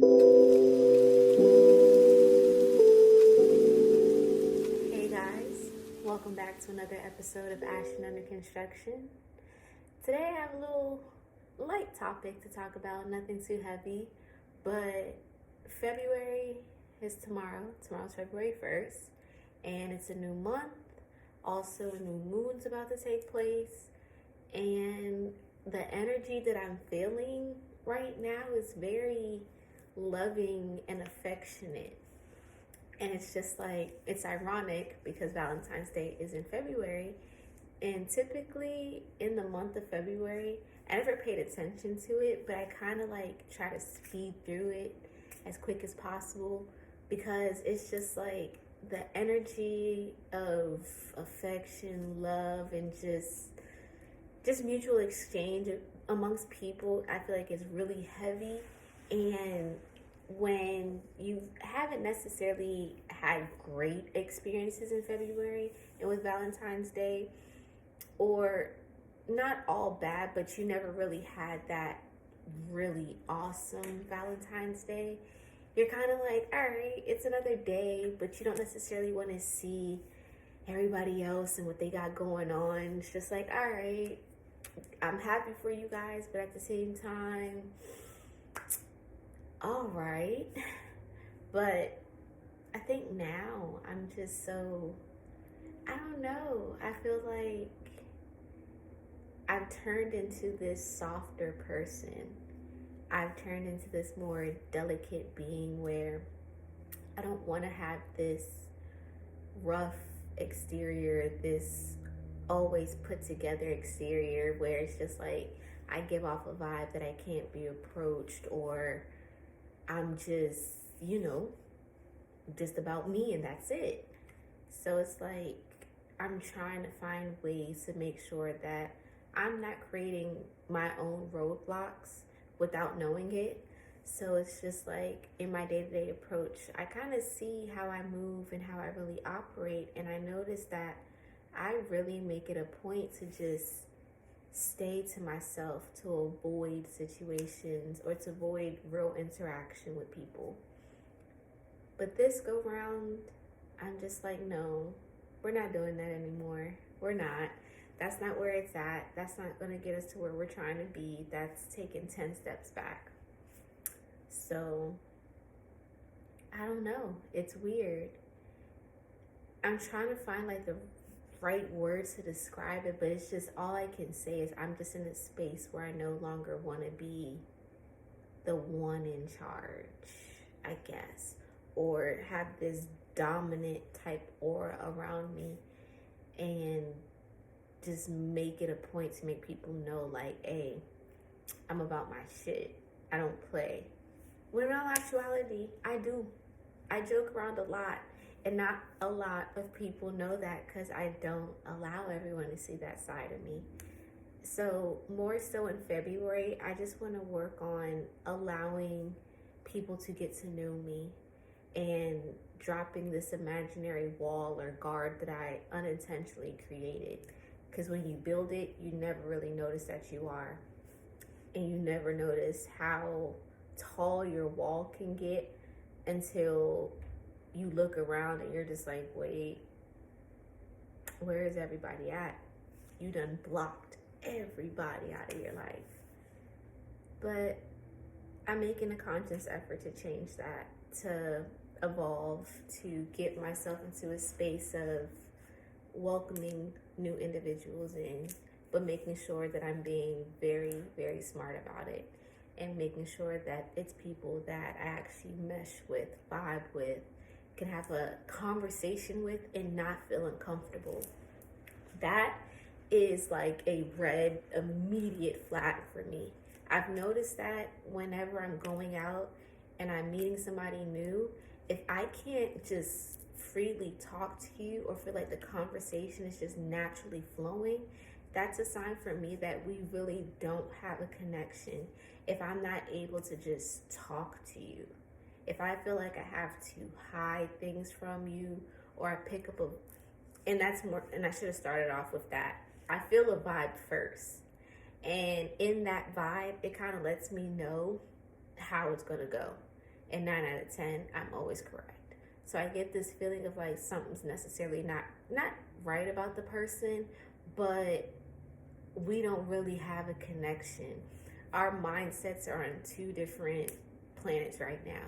Hey guys, welcome back to another episode of Ashton Under Construction. Today I have a little light topic to talk about, nothing too heavy, but February is tomorrow. Tomorrow's February 1st, and it's a new month. Also, a new moon's about to take place, and the energy that I'm feeling right now is very loving and affectionate. And it's just like, it's ironic because Valentine's Day is in February. And typically in the month of February, I never paid attention to it, but I kind of like try to speed through it as quick as possible because it's just like the energy of affection, love, and just mutual exchange amongst people, I feel like is really heavy. And when you haven't necessarily had great experiences in February and with Valentine's Day, or not all bad, but you never really had that really awesome Valentine's Day, you're kind of like, all right, it's another day, but you don't necessarily want to see everybody else and what they got going on. It's just like, all right, I'm happy for you guys, but at the same time, all right. But I think now I'm just so, I don't know. I feel like I've turned into this softer person. I've turned into this more delicate being where I don't want to have this rough exterior, this always put together exterior where it's just like I give off a vibe that I can't be approached, or I'm just, just about me and that's it. So it's like I'm trying to find ways to make sure that I'm not creating my own roadblocks without knowing it. So it's just like in my day-to-day approach, I kind of see how I move and how I really operate. And I notice that I really make it a point to just stay to myself to avoid situations or to avoid real interaction with people. But this go round, I'm just like, no, we're not doing that anymore. We're not. That's not where it's at. That's not going to get us to where we're trying to be. That's taking 10 steps back. So, I don't know. It's weird. I'm trying to find like the right words to describe it, but it's just all I can say is I'm just in a space where I no longer want to be the one in charge, I guess, or have this dominant type aura around me and just make it a point to make people know like, hey, I'm about my shit. I don't play. When in all actuality, I do. I joke around a lot. And not a lot of people know that because I don't allow everyone to see that side of me. So more so in February, I just want to work on allowing people to get to know me and dropping this imaginary wall or guard that I unintentionally created. Because when you build it, you never really notice that you are. And you never notice how tall your wall can get until you look around and you're just like, wait, where is everybody at? You done blocked everybody out of your life. But I'm making a conscious effort to change that, to evolve, to get myself into a space of welcoming new individuals in, but making sure that I'm being very, very smart about it and making sure that it's people that I actually mesh with, vibe with, can have a conversation with and not feel uncomfortable. That is like a red immediate flag for me. I've noticed that whenever I'm going out and I'm meeting somebody new, if I can't just freely talk to you or feel like the conversation is just naturally flowing, that's a sign for me that we really don't have a connection. If I'm not able to just talk to you, if I feel like I have to hide things from you, or I pick up and that's more, and I should have started off with that. I feel a vibe first. And in that vibe, it kind of lets me know how it's going to go. and 9 out of 10, I'm always correct. So I get this feeling of like something's necessarily not right about the person, but we don't really have a connection. Our mindsets are on two different planets right now.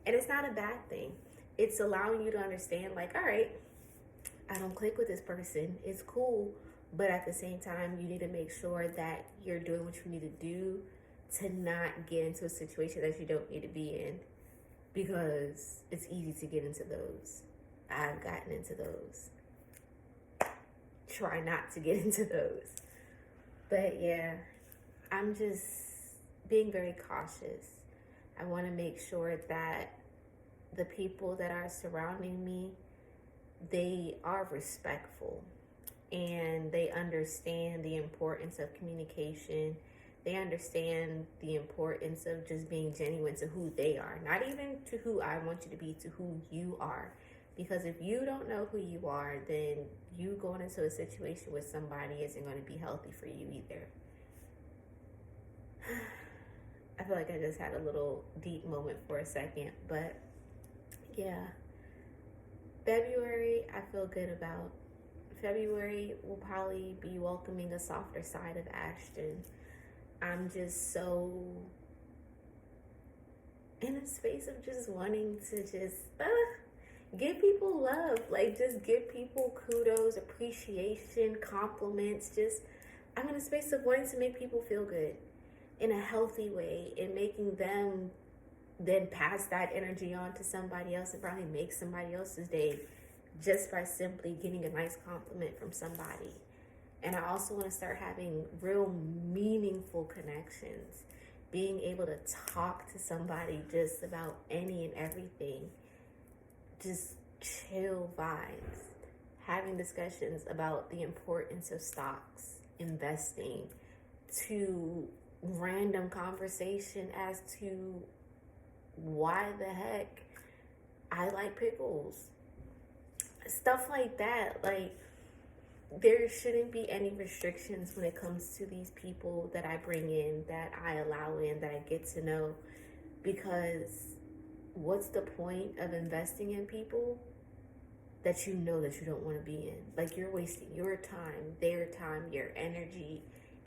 And it's not a bad thing. It's allowing you to understand, like, all right, I don't click with this person. It's cool. But at the same time, you need to make sure that you're doing what you need to do to not get into a situation that you don't need to be in. Because it's easy to get into those. I've gotten into those. Try not to get into those. But yeah, I'm just being very cautious. I want to make sure that the people that are surrounding me, they are respectful and they understand the importance of communication. They understand the importance of just being genuine to who they are, not even to who I want you to be, to who you are. Because if you don't know who you are, then you going into a situation with somebody isn't going to be healthy for you either. I feel like I just had a little deep moment for a second, but yeah. February, I feel good about. February will probably be welcoming a softer side of Ashton. I'm just so in a space of just wanting to just give people love. Like, just give people kudos, appreciation, compliments. Just, I'm in a space of wanting to make people feel good in a healthy way and making them then pass that energy on to somebody else and probably make somebody else's day just by simply getting a nice compliment from somebody. And I also want to start having real meaningful connections, being able to talk to somebody just about any and everything, just chill vibes, having discussions about the importance of stocks, investing, to random conversation as to why the heck I like pickles. Stuff like that. Like, there shouldn't be any restrictions when it comes to these people that I bring in, that I allow in, that I get to know. Because what's the point of investing in people that you know that you don't want to be in? Like, you're wasting your time, their time, your energy,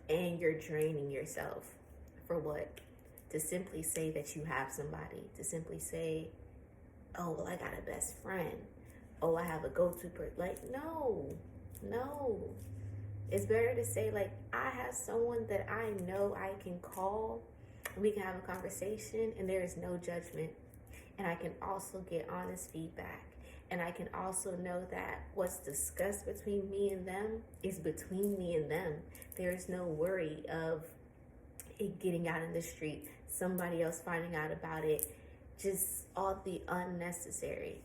and you're draining yourself. For what? To simply say that you have somebody. To simply say, oh, well, I got a best friend. Oh, I have a go-to person. Like, no. It's better to say, like, I have someone that I know I can call. We can have a conversation and there is no judgment. And I can also get honest feedback. And I can also know that what's discussed between me and them is between me and them. There is no worry of it getting out in the street, somebody else finding out about it, just all the unnecessary.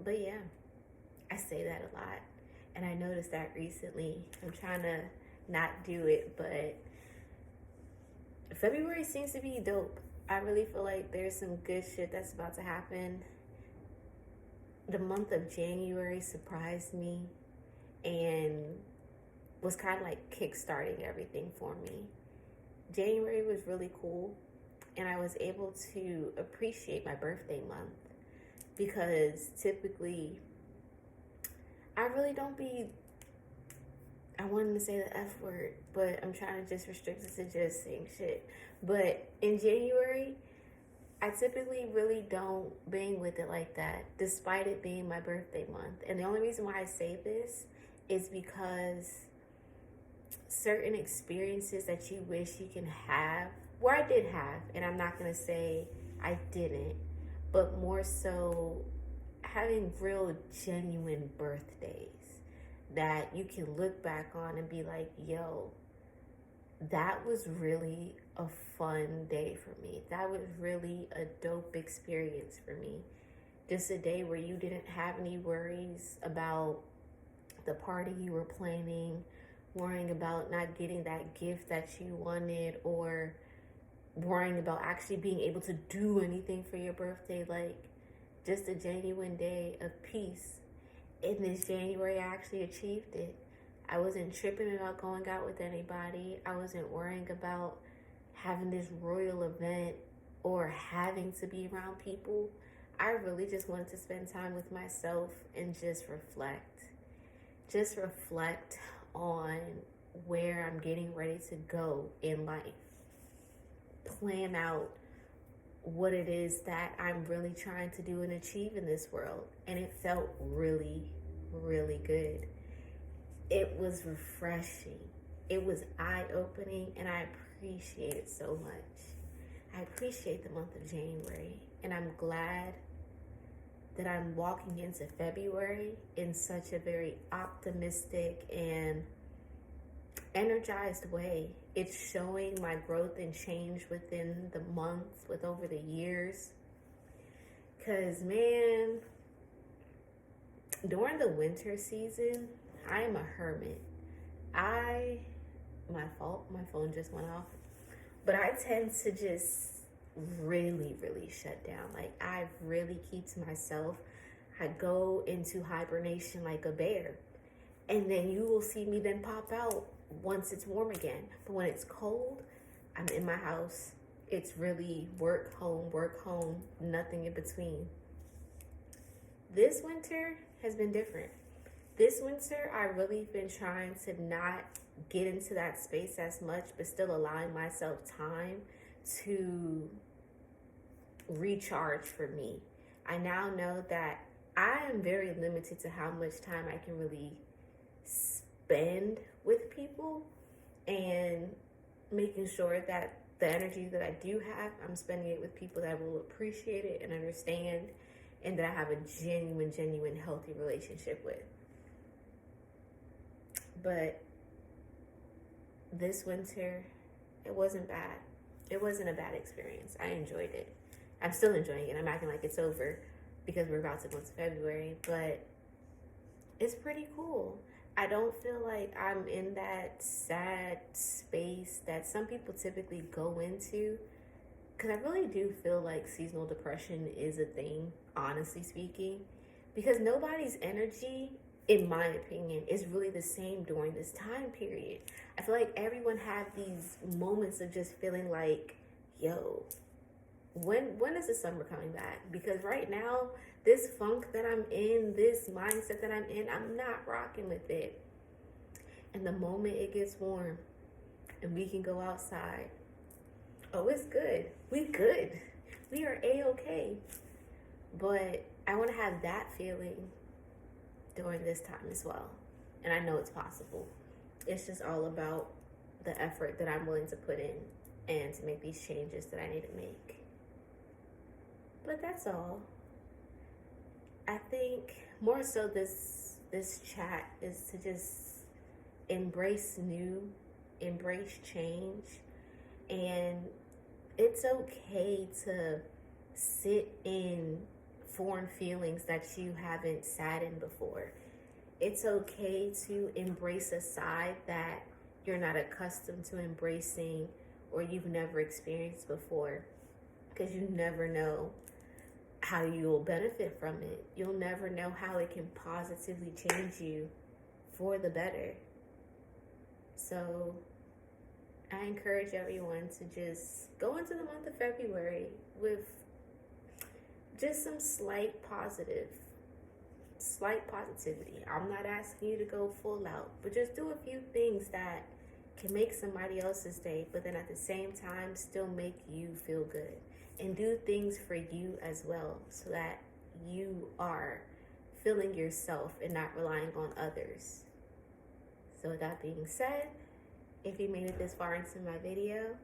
But yeah, I say that a lot. And I noticed that recently. I'm trying to not do it, but February seems to be dope. I really feel like there's some good shit that's about to happen. The month of January surprised me and was kind of like kickstarting everything for me. January was really cool, and I was able to appreciate my birthday month, because typically I really don't be, I wanted to say the F word, but I'm trying to just restrict it to just saying shit. But in January, I typically really don't bang with it like that, despite it being my birthday month. And the only reason why I say this is because certain experiences that you wish you can have, where I did have, and I'm not going to say I didn't, but more so having real genuine birthdays that you can look back on and be like, yo, that was really a fun day for me. That was really a dope experience for me. Just a day where you didn't have any worries about the party you were planning, worrying about not getting that gift that you wanted, or worrying about actually being able to do anything for your birthday. Like, just a genuine day of peace. In this January, I actually achieved it. I wasn't tripping about going out with anybody. I wasn't worrying about having this royal event or having to be around people. I really just wanted to spend time with myself and just reflect. Just reflect on where I'm getting ready to go in life. Plan out what it is that I'm really trying to do and achieve in this world. And it felt really, really good. It was refreshing. It was eye-opening, and I appreciate it so much. I appreciate the month of January, and I'm glad that I'm walking into February in such a very optimistic and energized way. It's showing my growth and change within the months, with over the years. Because, man, during the winter season, I am a hermit. My fault, my phone just went off. But I tend to just really, really shut down. Like, I really keep to myself. I go into hibernation like a bear. And then you will see me then pop out once it's warm again. But when it's cold, I'm in my house. It's really work, home, nothing in between. This winter has been different. This winter, I've really been trying to not get into that space as much, but still allowing myself time to recharge for me. I now know that I am very limited to how much time I can really spend with people, and making sure that the energy that I do have, I'm spending it with people that will appreciate it and understand, and that I have a genuine, healthy relationship with. But this winter, it wasn't bad. It wasn't a bad experience. I enjoyed it. I'm still enjoying it. I'm acting like it's over because we're about to go to February, but it's pretty cool. I don't feel like I'm in that sad space that some people typically go into, because I really do feel like seasonal depression is a thing, honestly speaking, because nobody's energy, in my opinion, is really the same during this time period. I feel like everyone had these moments of just feeling like, yo, when is the summer coming back? Because right now, this funk that I'm in, this mindset that I'm in, I'm not rocking with it. And the moment it gets warm and we can go outside, oh, it's good. We good. We are A-okay. But I want to have that feeling during this time as well. And I know it's possible. It's just all about the effort that I'm willing to put in and to make these changes that I need to make. But that's all. I think more so this chat is to just embrace new, embrace change, and it's okay to sit in foreign feelings that you haven't sat in before. It's okay to embrace a side that you're not accustomed to embracing or you've never experienced before, because you never know how you'll benefit from it. You'll never know how it can positively change you for the better. So I encourage everyone to just go into the month of February with just some slight positivity. I'm not asking you to go full out, but just do a few things that can make somebody else's day, but then at the same time still make you feel good. And do things for you as well, so that you are feeling yourself and not relying on others. So with that being said, if you made it this far into my video,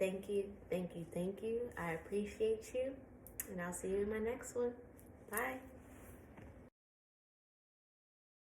thank you. I appreciate you, and I'll see you in my next one. Bye.